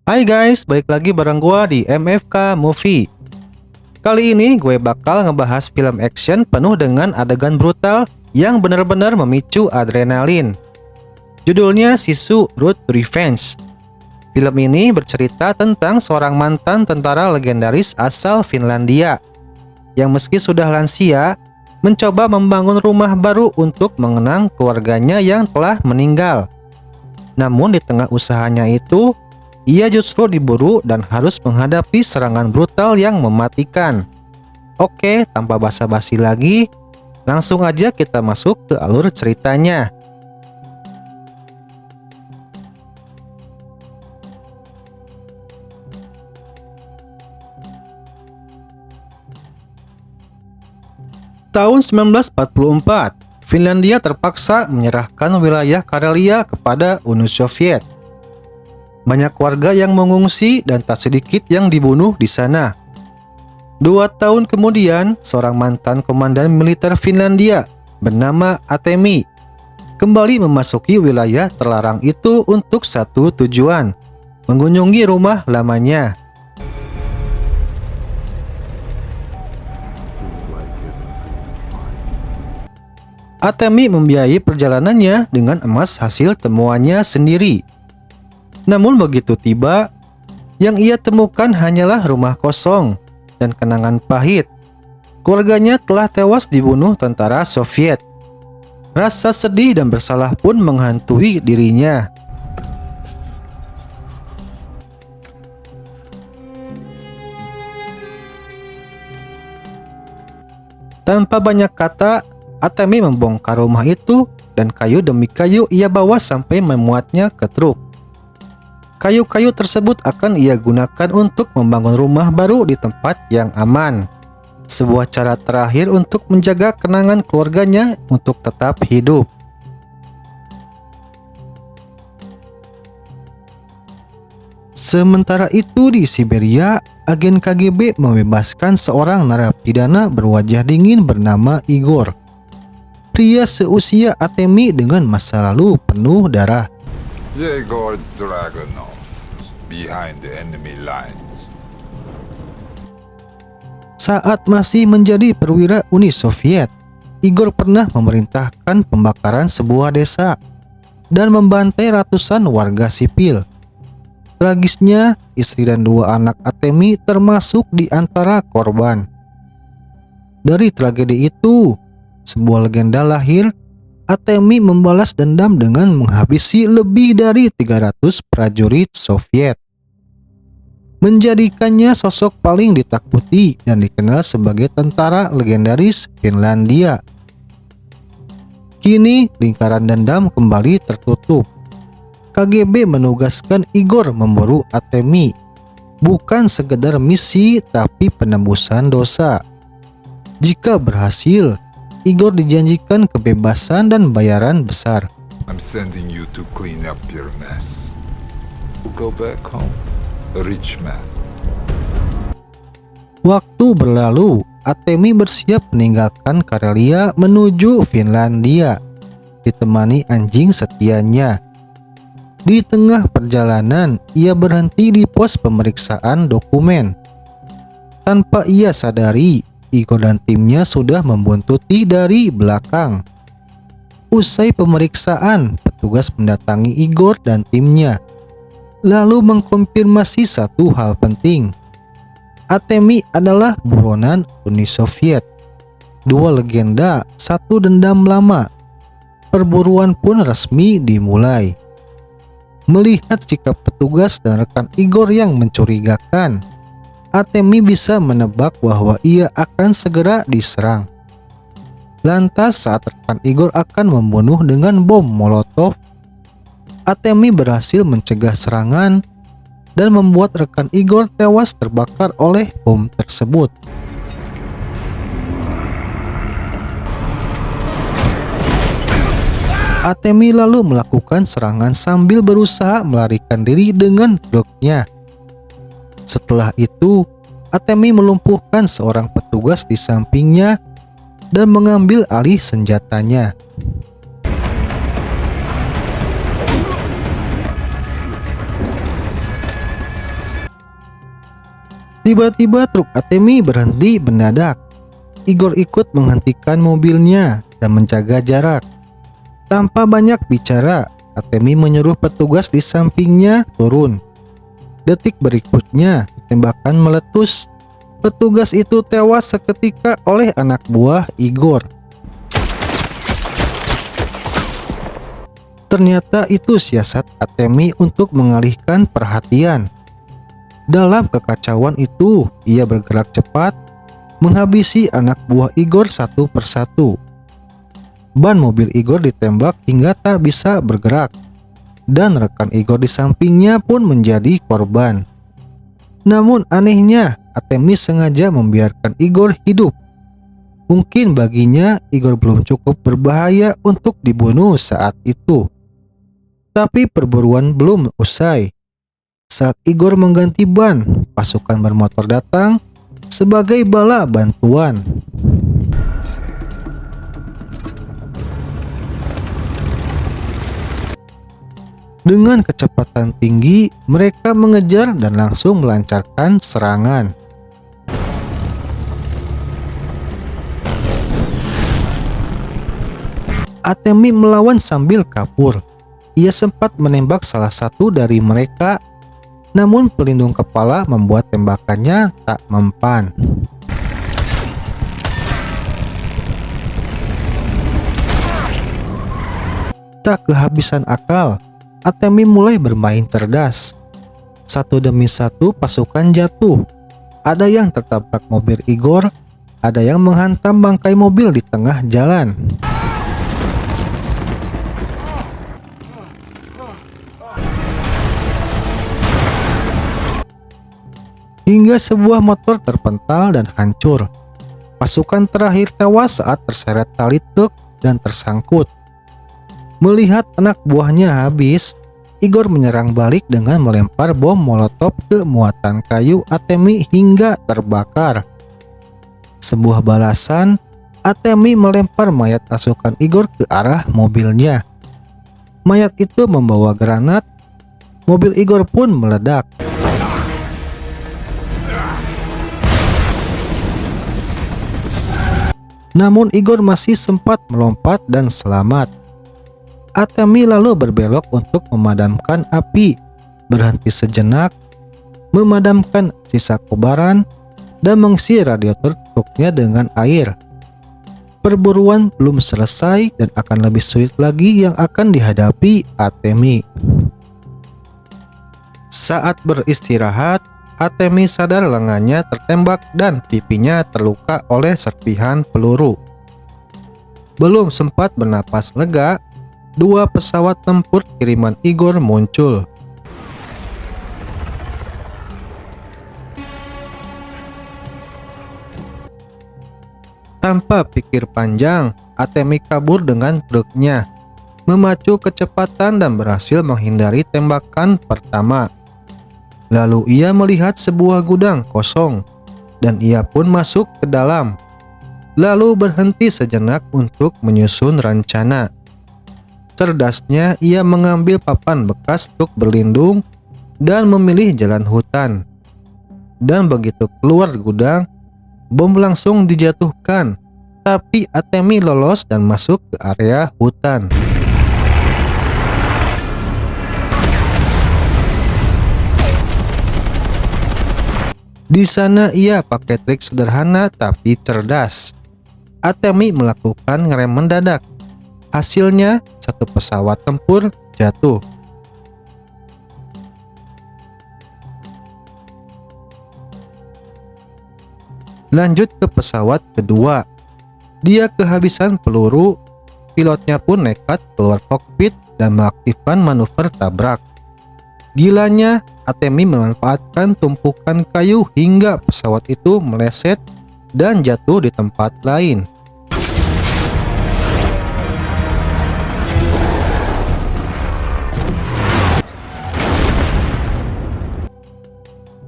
Hai guys, balik lagi bareng gua di MFK Movie. Kali ini gue bakal ngebahas film action penuh dengan adegan brutal yang benar-benar memicu adrenalin. Judulnya Sisu Road to Revenge. Film ini bercerita tentang seorang mantan tentara legendaris asal Finlandia yang meski sudah lansia, mencoba membangun rumah baru untuk mengenang keluarganya yang telah meninggal. Namun di tengah usahanya itu, ia justru diburu dan harus menghadapi serangan brutal yang mematikan. Oke, tanpa basa-basi lagi, langsung aja kita masuk ke alur ceritanya. Tahun 1944, Finlandia terpaksa menyerahkan wilayah Karelia kepada Uni Soviet. Banyak warga yang mengungsi dan tak sedikit yang dibunuh di sana. 2 tahun kemudian, seorang mantan komandan militer Finlandia bernama Atemi kembali memasuki wilayah terlarang itu untuk satu tujuan, mengunjungi rumah lamanya. Atemi membiayai perjalanannya dengan emas hasil temuannya sendiri. Namun begitu tiba, yang ia temukan hanyalah rumah kosong dan kenangan pahit. Keluarganya telah tewas dibunuh tentara Soviet. Rasa sedih dan bersalah pun menghantui dirinya. Tanpa banyak kata, Atemi membongkar rumah itu dan kayu demi kayu ia bawa sampai memuatnya ke truk. Kayu-kayu tersebut akan ia gunakan untuk membangun rumah baru di tempat yang aman. Sebuah cara terakhir untuk menjaga kenangan keluarganya untuk tetap hidup. Sementara itu di Siberia, agen KGB membebaskan seorang narapidana berwajah dingin bernama Igor. Pria seusia Atemi dengan masa lalu penuh darah. Yegor Dragunov, behind the enemy lines. Saat masih menjadi perwira Uni Soviet, Igor pernah memerintahkan pembakaran sebuah desa dan membantai ratusan warga sipil. Tragisnya, istri dan 2 anak Atemi termasuk di antara korban. Dari tragedi itu, sebuah legenda lahir. Atemi membalas dendam dengan menghabisi lebih dari 300 prajurit Soviet, menjadikannya sosok paling ditakuti dan dikenal sebagai tentara legendaris Finlandia. Kini lingkaran dendam kembali tertutup. KGB menugaskan Igor memburu Atemi, bukan sekedar misi tapi penebusan dosa. Jika berhasil, Igor dijanjikan kebebasan dan bayaran besar. I'm sending you to clean up your mess. Go back home, a rich man. Waktu berlalu, Atemi bersiap meninggalkan Karelia menuju Finlandia, ditemani anjing setianya. Di tengah perjalanan, ia berhenti di pos pemeriksaan dokumen. Tanpa ia sadari, Igor dan timnya sudah membuntuti dari belakang. Usai pemeriksaan, petugas mendatangi Igor dan timnya, lalu mengkonfirmasi satu hal penting. Atemi adalah buronan Uni Soviet. 2 legenda, 1 dendam lama. Perburuan pun resmi dimulai. Melihat sikap petugas dan rekan Igor yang mencurigakan, Atemi bisa menebak bahwa ia akan segera diserang. Lantas saat rekan Igor akan membunuh dengan bom Molotov, Atemi berhasil mencegah serangan dan membuat rekan Igor tewas terbakar oleh bom tersebut. Atemi lalu melakukan serangan sambil berusaha melarikan diri dengan truknya. Setelah itu, Atemi melumpuhkan seorang petugas di sampingnya dan mengambil alih senjatanya. Tiba-tiba truk Atemi berhenti mendadak. Igor ikut menghentikan mobilnya dan menjaga jarak. Tanpa banyak bicara, Atemi menyuruh petugas di sampingnya turun. Detik berikutnya, tembakan meletus. Petugas itu tewas seketika oleh anak buah Igor. Ternyata itu siasat Atemi untuk mengalihkan perhatian. Dalam kekacauan itu, ia bergerak cepat, menghabisi anak buah Igor satu persatu. Ban mobil Igor ditembak hingga tak bisa bergerak, dan rekan Igor di sampingnya pun menjadi korban. Namun anehnya, Atemi sengaja membiarkan Igor hidup. Mungkin baginya Igor belum cukup berbahaya untuk dibunuh saat itu. Tapi perburuan belum usai. Saat Igor mengganti ban, pasukan bermotor datang sebagai bala bantuan. Dengan kecepatan tinggi, mereka mengejar dan langsung melancarkan serangan. Atemi melawan sambil kabur. Ia sempat menembak salah satu dari mereka, namun pelindung kepala membuat tembakannya tak mempan. Tak kehabisan akal, Atemi mulai bermain cerdas. Satu demi satu pasukan jatuh. Ada yang tertabrak mobil Igor, ada yang menghantam bangkai mobil di tengah jalan. Hingga sebuah motor terpental dan hancur. Pasukan terakhir tewas saat terseret tali truk dan tersangkut. Melihat anak buahnya habis, Igor menyerang balik dengan melempar bom molotov ke muatan kayu Atemi hingga terbakar. Sebuah balasan, Atemi melempar mayat pasukan Igor ke arah mobilnya. Mayat itu membawa granat. Mobil Igor pun meledak. Namun Igor masih sempat melompat dan selamat. Atemi lalu berbelok untuk memadamkan api, berhenti sejenak, memadamkan sisa kobaran, dan mengisi radiator truknya dengan air. Perburuan belum selesai dan akan lebih sulit lagi yang akan dihadapi Atemi. Saat beristirahat, Atemi sadar lengannya tertembak dan pipinya terluka oleh serpihan peluru. Belum sempat bernapas lega, dua pesawat tempur kiriman Igor muncul. Tanpa pikir panjang, Atemi kabur dengan truknya, memacu kecepatan dan berhasil menghindari tembakan pertama. Lalu ia melihat sebuah gudang kosong, dan ia pun masuk ke dalam. Lalu berhenti sejenak untuk menyusun rencana. Cerdasnya ia mengambil papan bekas truk berlindung dan memilih jalan hutan. Dan begitu keluar gudang, bom langsung dijatuhkan, tapi Atemi lolos dan masuk ke area hutan. Di sana ia pakai trik sederhana tapi cerdas. Atemi melakukan ngerem mendadak. Hasilnya, satu pesawat tempur jatuh. Lanjut ke pesawat kedua. Dia kehabisan peluru, pilotnya pun nekat keluar kokpit dan mengaktifkan manuver tabrak. Gilanya, Atemi memanfaatkan tumpukan kayu hingga pesawat itu meleset dan jatuh di tempat lain.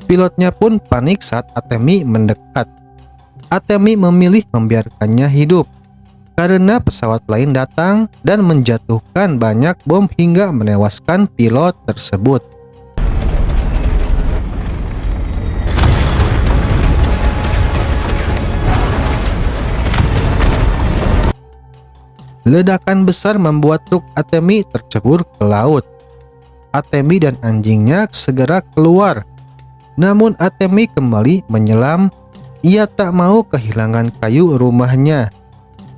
Pilotnya pun panik saat Atemi mendekat. Atemi memilih membiarkannya hidup karena pesawat lain datang dan menjatuhkan banyak bom hingga menewaskan pilot tersebut. Ledakan besar membuat truk Atemi tercebur ke laut. Atemi dan anjingnya segera keluar. Namun Atemi kembali menyelam. Ia tak mau kehilangan kayu rumahnya.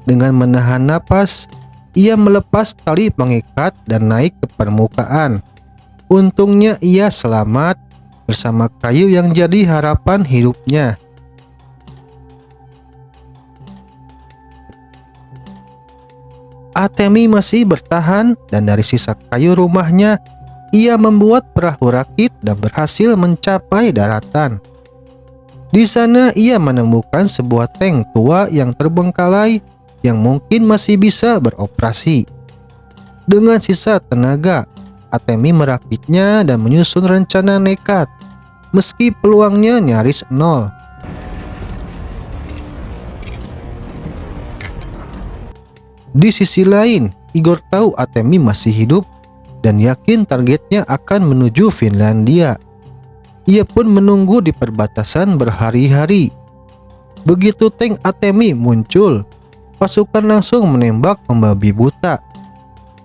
Dengan menahan napas, ia melepas tali pengikat dan naik ke permukaan. Untungnya ia selamat bersama kayu yang jadi harapan hidupnya. Atemi masih bertahan dan dari sisa kayu rumahnya, ia membuat perahu rakit dan berhasil mencapai daratan. Di sana ia menemukan sebuah tank tua yang terbengkalai yang mungkin masih bisa beroperasi. Dengan sisa tenaga, Atemi merakitnya dan menyusun rencana nekat, meski peluangnya nyaris nol. Di sisi lain, Igor tahu Atemi masih hidup dan yakin targetnya akan menuju Finlandia. Ia pun menunggu di perbatasan berhari-hari. Begitu tank Atemi muncul, pasukan langsung menembak membabi buta.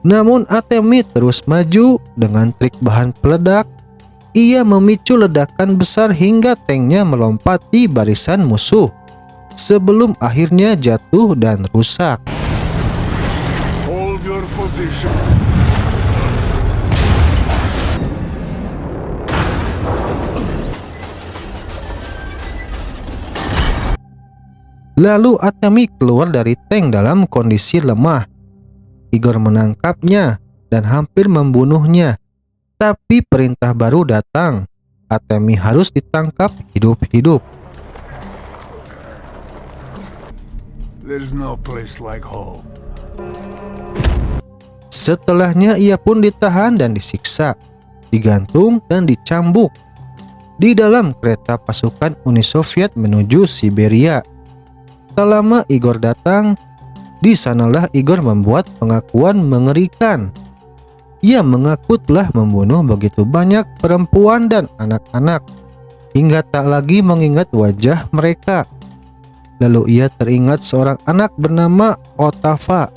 Namun Atemi terus maju dengan trik bahan peledak. Ia memicu ledakan besar hingga tanknya melompati barisan musuh sebelum akhirnya jatuh dan rusak. Hold your position. Lalu Atemi keluar dari tank dalam kondisi lemah. Igor menangkapnya dan hampir membunuhnya. Tapi perintah baru datang. Atemi harus ditangkap hidup-hidup. There's no place like home. Setelahnya ia pun ditahan dan disiksa, digantung dan dicambuk di dalam kereta pasukan Uni Soviet menuju Siberia. Tak lama Igor datang. Di sanalah Igor membuat pengakuan mengerikan. Ia mengaku telah membunuh begitu banyak perempuan dan anak-anak hingga tak lagi mengingat wajah mereka. Lalu ia teringat seorang anak bernama Otava,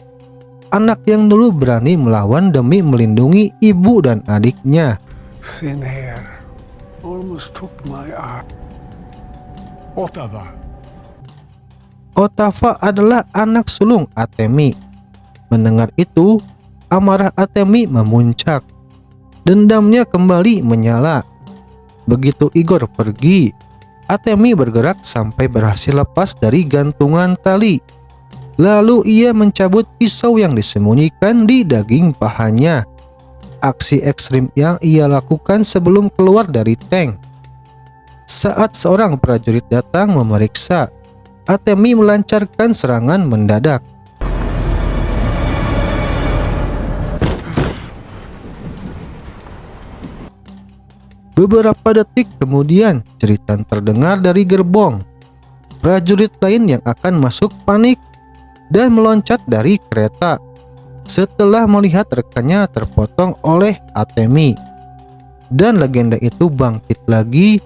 anak yang dulu berani melawan demi melindungi ibu dan adiknya. Thin hair almost took my eye. Otava. Otava adalah anak sulung Atemi. Mendengar itu, amarah Atemi memuncak. Dendamnya kembali menyala. Begitu Igor pergi, Atemi bergerak sampai berhasil lepas dari gantungan tali. Lalu ia mencabut pisau yang disembunyikan di daging pahanya. Aksi ekstrim yang ia lakukan sebelum keluar dari tank. Saat seorang prajurit datang memeriksa, Atemi melancarkan serangan mendadak. Beberapa detik kemudian, jeritan terdengar dari gerbong. Prajurit lain yang akan masuk panik dan meloncat dari kereta setelah melihat rekannya terpotong oleh Atemi. Dan legenda itu bangkit lagi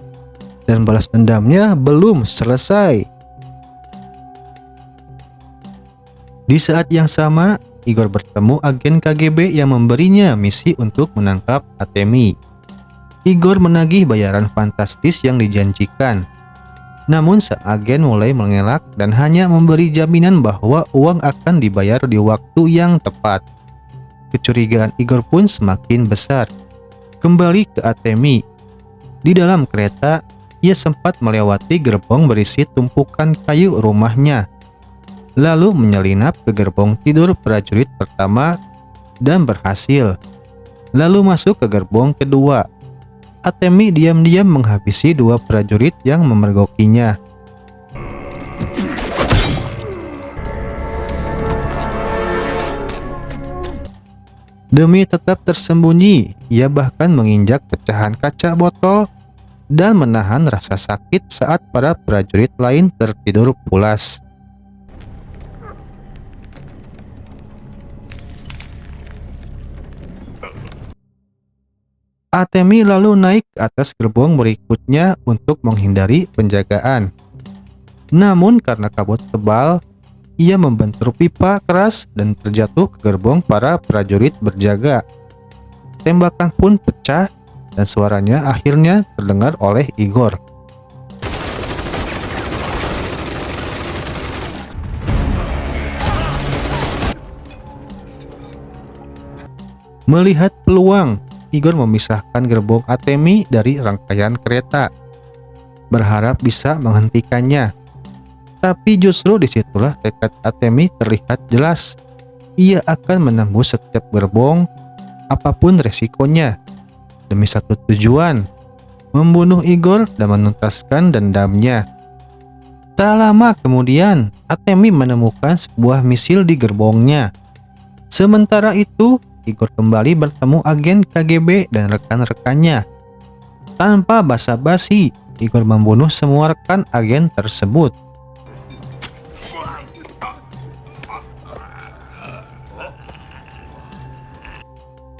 dan balas dendamnya belum selesai. Di saat yang sama, Igor bertemu agen KGB yang memberinya misi untuk menangkap Atemi. Igor menagih bayaran fantastis yang dijanjikan. Namun sang agen mulai mengelak dan hanya memberi jaminan bahwa uang akan dibayar di waktu yang tepat. Kecurigaan Igor pun semakin besar. Kembali ke Atemi. Di dalam kereta, ia sempat melewati gerbong berisi tumpukan kayu rumahnya. Lalu menyelinap ke gerbong tidur prajurit pertama dan berhasil. Lalu masuk ke gerbong kedua. Atemi diam-diam menghabisi dua prajurit yang memergokinya. Demi tetap tersembunyi, ia bahkan menginjak pecahan kaca botol dan menahan rasa sakit saat para prajurit lain tertidur pulas. Atemi lalu naik ke atas gerbong berikutnya untuk menghindari penjagaan. Namun karena kabut tebal, ia membentur pipa keras dan terjatuh ke gerbong para prajurit berjaga. Tembakan pun pecah dan suaranya akhirnya terdengar oleh Igor. Melihat peluang, Igor memisahkan gerbong Atemi dari rangkaian kereta, berharap bisa menghentikannya. Tapi justru disitulah tekad Atemi terlihat jelas. Ia akan menembus setiap gerbong, apapun resikonya, demi satu tujuan, membunuh Igor dan menuntaskan dendamnya. Tak lama kemudian, Atemi menemukan sebuah misil di gerbongnya. Sementara itu, Igor kembali bertemu agen KGB dan rekan-rekannya. Tanpa basa-basi, Igor membunuh semua rekan agen tersebut.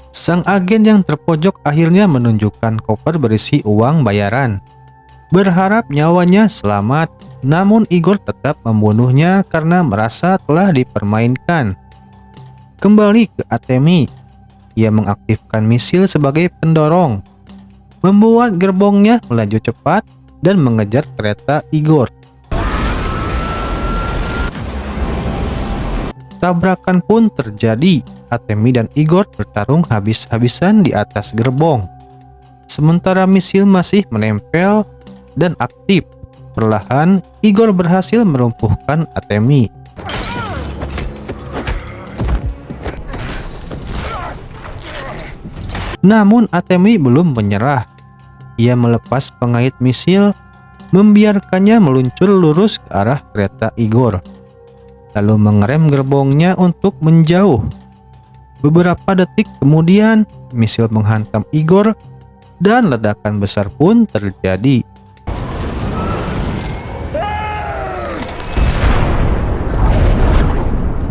Sang agen yang terpojok akhirnya menunjukkan koper berisi uang bayaran, berharap nyawanya selamat. Namun Igor tetap membunuhnya karena merasa telah dipermainkan. Kembali ke Atemi, ia mengaktifkan misil sebagai pendorong, membuat gerbongnya melaju cepat dan mengejar kereta Igor. Tabrakan pun terjadi. Atemi dan Igor bertarung habis-habisan di atas gerbong. Sementara misil masih menempel dan aktif, perlahan Igor berhasil melumpuhkan Atemi. Namun Atemi belum menyerah. Ia melepas pengait misil, membiarkannya meluncur lurus ke arah kereta Igor, lalu mengerem gerbongnya untuk menjauh. Beberapa detik kemudian, misil menghantam Igor dan ledakan besar pun terjadi.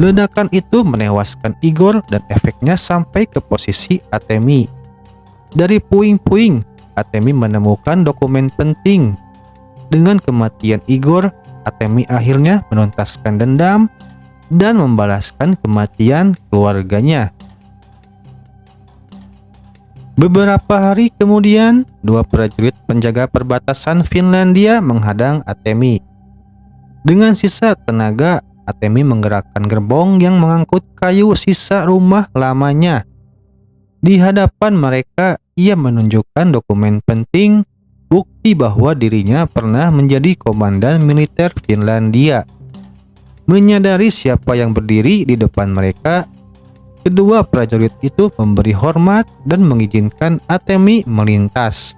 Ledakan itu menewaskan Igor dan efeknya sampai ke posisi Atemi. Dari puing-puing, Atemi menemukan dokumen penting. Dengan kematian Igor, Atemi akhirnya menuntaskan dendam dan membalaskan kematian keluarganya. Beberapa hari kemudian, dua prajurit penjaga perbatasan Finlandia menghadang Atemi. Dengan sisa tenaga, Atemi menggerakkan gerbong yang mengangkut kayu sisa rumah lamanya. Di hadapan mereka, ia menunjukkan dokumen penting, bukti bahwa dirinya pernah menjadi komandan militer Finlandia. Menyadari siapa yang berdiri di depan mereka, kedua prajurit itu memberi hormat dan mengizinkan Atemi melintas.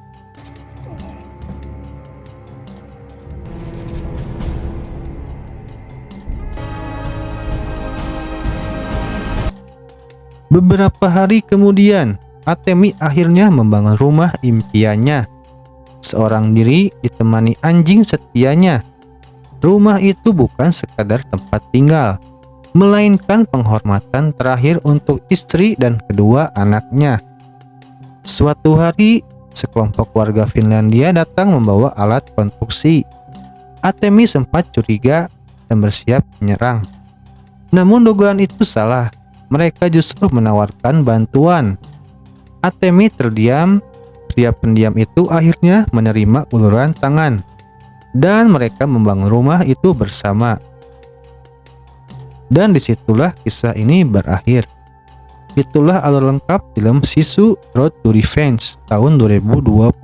Beberapa hari kemudian, Atemi akhirnya membangun rumah impiannya. Seorang diri ditemani anjing setianya. Rumah itu bukan sekadar tempat tinggal, melainkan penghormatan terakhir untuk istri dan kedua anaknya. Suatu hari, sekelompok warga Finlandia datang membawa alat konstruksi. Atemi sempat curiga dan bersiap menyerang. Namun dugaan itu salah. Mereka justru menawarkan bantuan. Atemi terdiam. Pria pendiam itu akhirnya menerima uluran tangan, dan mereka membangun rumah itu bersama. Dan disitulah kisah ini berakhir. Itulah alur lengkap film Sisu Road to Revenge tahun 2025.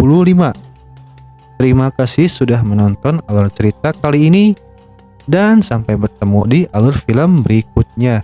Terima kasih sudah menonton alur cerita kali ini, dan sampai bertemu di alur film berikutnya.